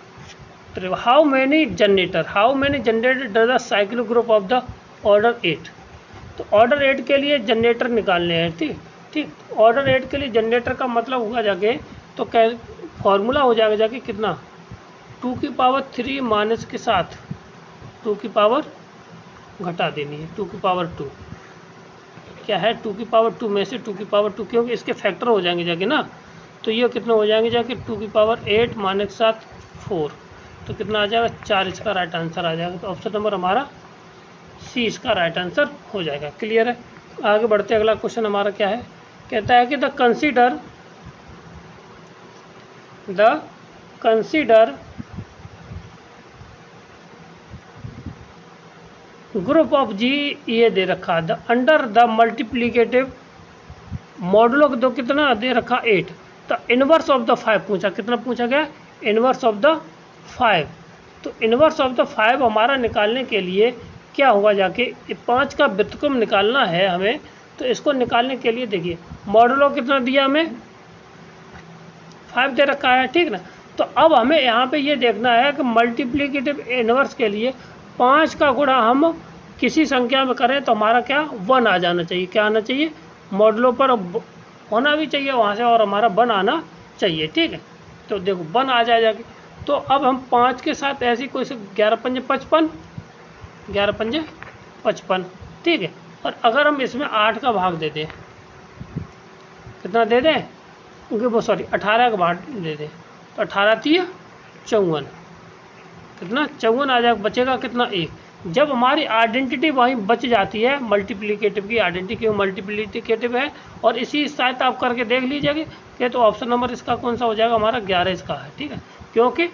Speaker 1: how many generator does the cyclic group of the order 8, तो ऑर्डर 8 के लिए जनरेटर निकालने हैं, ठीक ठीक। ऑर्डर 8 के लिए जनरेटर का मतलब होगा जाके, तो फॉर्मूला हो जाएगा जाके कितना, 2 की पावर 3 माइनस के साथ 2 की पावर घटा देनी है, 2 की पावर 2 क्या है, 2 की पावर 2 में से 2 की पावर 2, क्योंकि इसके फैक्टर हो जाएंगे जाके ना, तो ये कितना हो जाएंगे जाके 2 की पावर 8 माइनस के साथ 4, तो कितना आ जाएगा 4, इसका राइट आंसर आ जाएगा। तो ऑप्शन नंबर हमारा सी इसका राइट आंसर हो जाएगा, क्लियर है। आगे बढ़ते अगला क्वेश्चन हमारा क्या है, कहता है कि द कंसीडर ग्रुप ऑफ जी, ये दे रखा the under the multiplicative modulo दो कितना दे रखा 8, द इनवर्स ऑफ द 5 पूछा, कितना पूछा गया, इनवर्स ऑफ द 5। तो इनवर्स ऑफ द 5 हमारा निकालने के लिए क्या होगा जाके, 5 का व्युत्क्रम निकालना है हमें, तो इसको निकालने के लिए देखिए मॉडुलो कितना दिया हमें, 5 दे रखा है, ठीक ना। तो अब हमें यहाँ पे ये देखना है कि मल्टीप्लिकेटिव इनवर्स के लिए 5 का गुणा हम किसी संख्या में करें तो हमारा क्या 1 आ जाना चाहिए, क्या आना चाहिए, मॉडुलो पर होना भी चाहिए वहाँ से, और हमारा 1 आना चाहिए, ठीक है। तो देखो 1 आ जाएगा, तो अब हम 5 के साथ ऐसी कोई 11 पंजे 55, 11 पंजे 55, ठीक है। और अगर हम इसमें 8 का भाग दे दें, कितना दे दें, वो सॉरी 18 का भाग दे दें, तो 18 3 54, कितना 54 आ जाएगा, बचेगा कितना 1। जब हमारी आइडेंटिटी वहीं बच जाती है, मल्टीप्लिकेटिव की आइडेंटिटी, क्यों मल्टीप्लिकेटिव है, और इसी शायद आप करके देख लीजिएगा कि तो ऑप्शन नंबर इसका कौन सा हो जाएगा, हमारा 11 इसका है, ठीक है। क्योंकि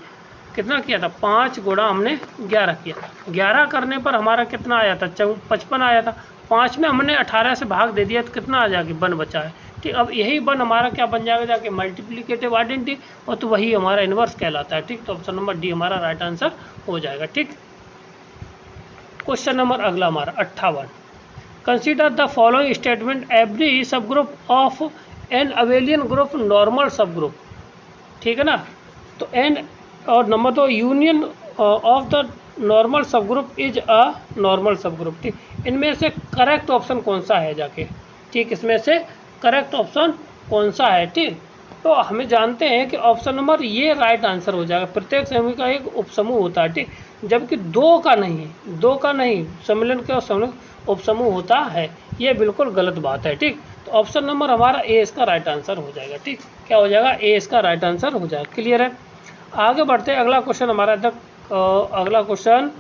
Speaker 1: कितना किया था, 5 गुणा हमने 11 किया, 11 करने पर हमारा कितना आया था, 55 आया था, 5 में हमने 18 से भाग दे दिया तो कितना आ जाएगा, 1 बचा है, ठीक। अब यही 1 हमारा क्या बन जाएगा जाके, मल्टीप्लिकेटिव आइडेंटिटी, और तो वही हमारा इनवर्स कहलाता है, ठीक। तो ऑप्शन नंबर डी हमारा राइट आंसर हो जाएगा, ठीक। क्वेश्चन नंबर अगला हमारा 58, consider the following statement, every सब group of N abelian group normal subgroup, ठीक है ना। तो एन और number 2 union of the normal subgroup is a normal subgroup, ठीक। इनमें से करेक्ट ऑप्शन कौन सा है जाके, ठीक, इसमें से करेक्ट ऑप्शन कौन सा है, ठीक। तो हमें जानते हैं कि ऑप्शन नंबर ये राइट आंसर हो जाएगा, प्रत्येक समूह का एक उपसमूह होता है, ठीक, जबकि 2 का नहीं, 2 का नहीं, सम्मिलन का उपसमूह होता है, ये बिल्कुल गलत बात है, ठीक। तो ऑप्शन नंबर हमारा ए इसका राइट आंसर हो जाएगा, ठीक, क्या हो जाएगा, ए इसका राइट आंसर हो जाएगा, क्लियर है। आगे बढ़ते अगला क्वेश्चन हमारा अगला question,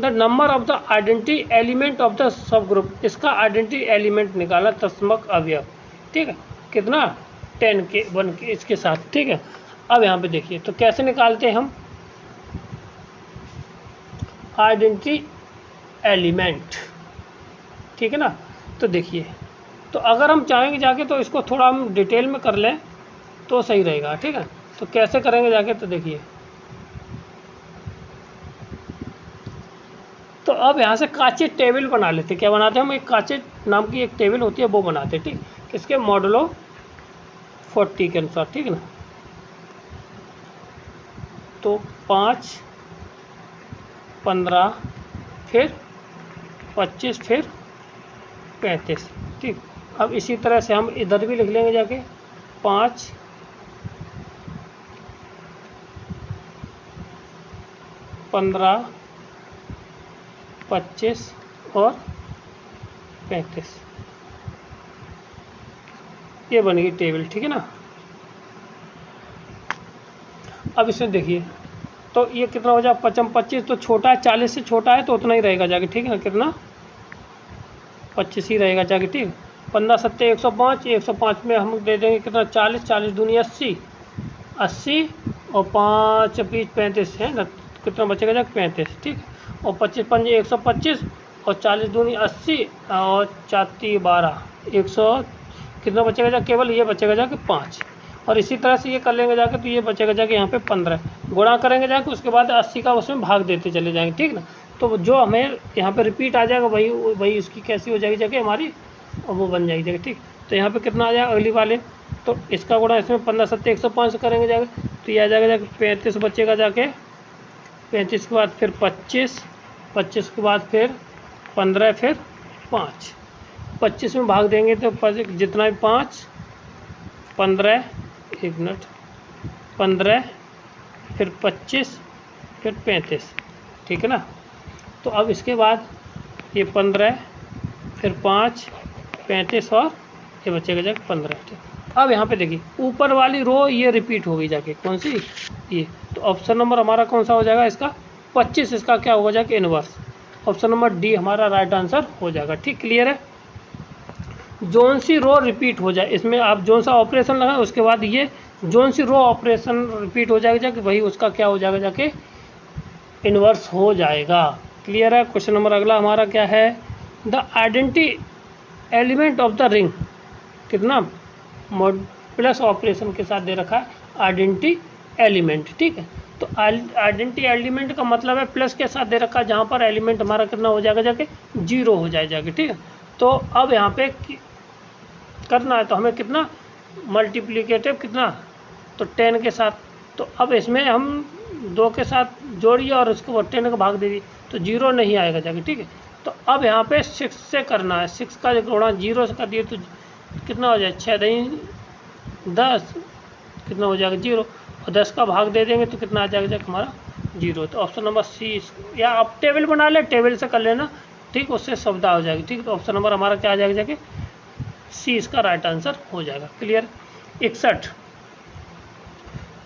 Speaker 1: the number of the identity element of the sub group, इसका आइडेंटिटी एलिमेंट निकाला तस्मक अवयव, ठीक है, कितना 10 के 1 के इसके साथ, ठीक है। अब यहाँ पे देखिए तो कैसे निकालते हैं हम आइडेंटिटी एलिमेंट, ठीक है ना। तो देखिए, तो अगर हम चाहेंगे जाके तो इसको थोड़ा हम डिटेल में कर लें तो सही रहेगा, ठीक है। तो कैसे करेंगे जाके, तो देखिए, तो अब यहाँ से काचे टेबल बना लेते, क्या बनाते हैं हम, एक काचे नाम की एक टेबल होती है वो बनाते हैं, ठीक, किसके मॉडुलो 40 के अनुसार, ठीक है ना। तो 5, 15, फिर 25, फिर 35, ठीक। अब इसी तरह से हम इधर भी लिख लेंगे जाके 5, 15, 25 और 35, ये बनेगी टेबल, ठीक है ना। अब इसमें देखिए तो ये कितना हो जाए 25 तो छोटा है, 40 से छोटा है तो उतना ही रहेगा जाके, ठीक है ना, कितना 25 ही रहेगा जाके, ठीक। 15 सत्ते 105, 105 में हम दे देंगे कितना 40, 40 दूनी 80, 80 और 5 बीच 35 है ना, कितना बचेगा जाके 35, ठीक। और 25 पंजे 125 और 40 दूनी 80 और 4 12, 100 कितना बचेगा जाके, केवल ये बचेगा जाके 5। और इसी तरह से ये कर लेंगे जाके तो ये बचेगा जाके यहाँ पे 15, गुणा करेंगे जाके, उसके बाद 80 का उसमें भाग देते चले जाएंगे, ठीक ना। तो जो हमें यहाँ पे रिपीट आ जाएगा वही वही उसकी कैसी हो जाएगी जाके हमारी, और वो बन जाएगी, ठीक। तो यहाँ पे कितना आ जाएगा अगली वाले, तो इसका गुणा इसमें 15 सत्ते 105 करेंगे जाके तो ये आ जाएगा जाके 35 बचेगा जाके, 35 के बाद फिर 25, 25 के बाद फिर 15, फिर 5, 25 में भाग देंगे तो जितना भी 5, 15, 1 मिनट, 15, फिर 25, फिर 35, ठीक है ना। तो अब इसके बाद ये 15, फिर 5, 35 और ये बचेगा जाके 15, ठीक। अब यहाँ पे देखिए ऊपर वाली रो ये रिपीट हो गई जाके, कौन सी, ये। तो ऑप्शन नंबर हमारा कौन सा हो जाएगा इसका 25, इसका क्या होगा जाके इनवर्स। ऑप्शन नंबर डी हमारा राइट आंसर हो जाएगा, ठीक, क्लियर है। जोन सी रो रिपीट हो जाए, इसमें आप जोन सा ऑपरेशन लगाएं उसके बाद ये जोन सी रो ऑपरेशन रिपीट हो जाएगा जाके वही उसका क्या हो जाएगा जाके इन्वर्स हो जाएगा, क्लियर है। क्वेश्चन नंबर अगला हमारा क्या है, the identity element of the ring, कितना प्लस ऑपरेशन के साथ दे रखा है आइडेंटिटी एलिमेंट, ठीक है। तो आइडेंटिटी एलिमेंट का मतलब है प्लस के साथ दे रखा है जहाँ पर एलिमेंट हमारा कितना हो जाएगा जाके 0 हो जाएगा, ठीक है। तो अब यहाँ पे करना है तो हमें कितना मल्टीप्लिकेटिव कितना, तो 10 के साथ। तो अब इसमें हम 2 के साथ जोड़िए और उसको 10 का भाग दे दिए तो 0 नहीं आएगा जाके, ठीक है। तो अब यहाँ पे 6 से करना है, 6 का गुणा 0 से कर दिए तो कितना हो जाए 6 नहीं 10, कितना हो जाएगा 0, और 10 का भाग दे देंगे तो कितना आ जाएगा हमारा 0। तो ऑप्शन नंबर सी, या आप टेबल बना ले, टेबल से कर लेना, ठीक, उससे सुविधा हो जाएगी, ठीक। तो ऑप्शन नंबर हमारा क्या आ जाएगा जाके सी इसका राइट आंसर हो जाएगा, clear. 61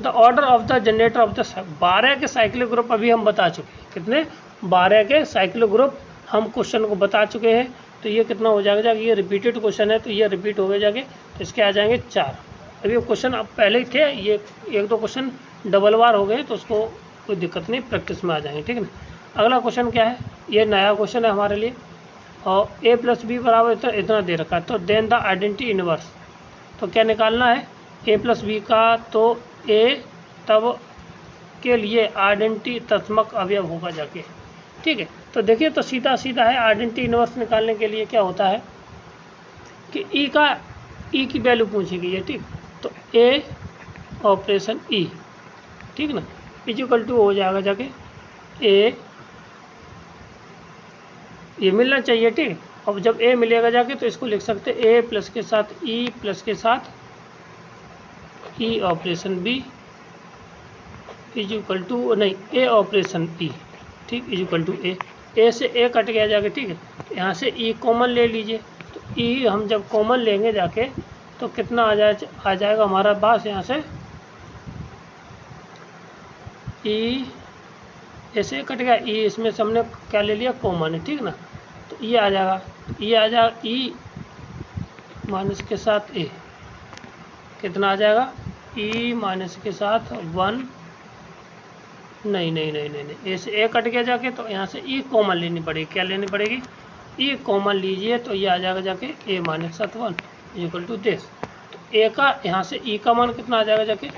Speaker 1: the order of the generator of the 12 के साइक्लिक ग्रुप अभी हम बता चुके हैं, कितने 12 के साइक्लिक ग्रुप हम क्वेश्चन को बता चुके हैं। तो ये कितना हो जाएगा जाके, ये रिपीटेड क्वेश्चन है तो ये रिपीट हो गए जाके, तो इसके आ जाएंगे 4। अभी क्वेश्चन अब पहले ही थे, ये 1-2 क्वेश्चन डबल बार हो गए तो उसको कोई दिक्कत नहीं, प्रैक्टिस में आ जाएंगे, ठीक है ना। अगला क्वेश्चन क्या है, ये नया क्वेश्चन है हमारे लिए, और a + b बराबर इतना दे रखा है। तो देन द आइडेंटिटी इनवर्स, तो क्या निकालना है a + b का, तो a तब के लिए आइडेंटिटी तत्समक अवयव होगा जाके, ठीक है। तो देखिए तो सीधा सीधा है, आइडेंटिटी इनवर्स निकालने के लिए क्या होता है कि e की वैल्यू पूछी गई है, ठीक। तो a ऑपरेशन e, ठीक ना, = हो जाएगा जाके a, ये मिलना चाहिए, ठीक। अब जब a मिलेगा जाके तो इसको लिख सकते a प्लस के साथ e प्लस के साथ e ऑपरेशन b = नहीं a ऑपरेशन e, ठीक, = a से a कट गया जाके, ठीक है। यहाँ से e कॉमन ले लीजिए, तो e हम जब कॉमन लेंगे जाके तो कितना आ जाएगा हमारा पास, यहाँ से e ऐसे कट गया, e इसमें से हमने क्या ले लिया कॉमन है, ठीक ना। तो ये आ जाएगा, ये आ जाएगा e माइनस के साथ a, कितना आ जाएगा e माइनस के साथ 1, नहीं ऐसे a कट गया जाके, तो यहाँ से e कॉमन लेनी पड़ेगी, क्या लेनी पड़ेगी e कॉमन लीजिए, तो ये आ जाएगा जाके a - 1 = this। तो a का यहाँ से e का मान कितना आ जाएगा जाके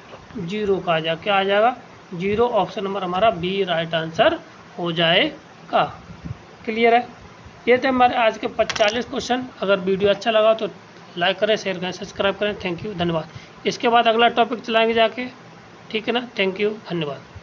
Speaker 1: 0 का आ जाएगा, क्या आ जाएगा 0। ऑप्शन नंबर हमारा बी राइट आंसर हो जाएगा, क्लियर है। ये थे हमारे आज के 45 क्वेश्चन। अगर वीडियो अच्छा लगा तो लाइक करें, शेयर करें, सब्सक्राइब करें। थैंक यू, धन्यवाद। इसके बाद अगला टॉपिक चलाएंगे जाके, ठीक है ना। थैंक यू, धन्यवाद।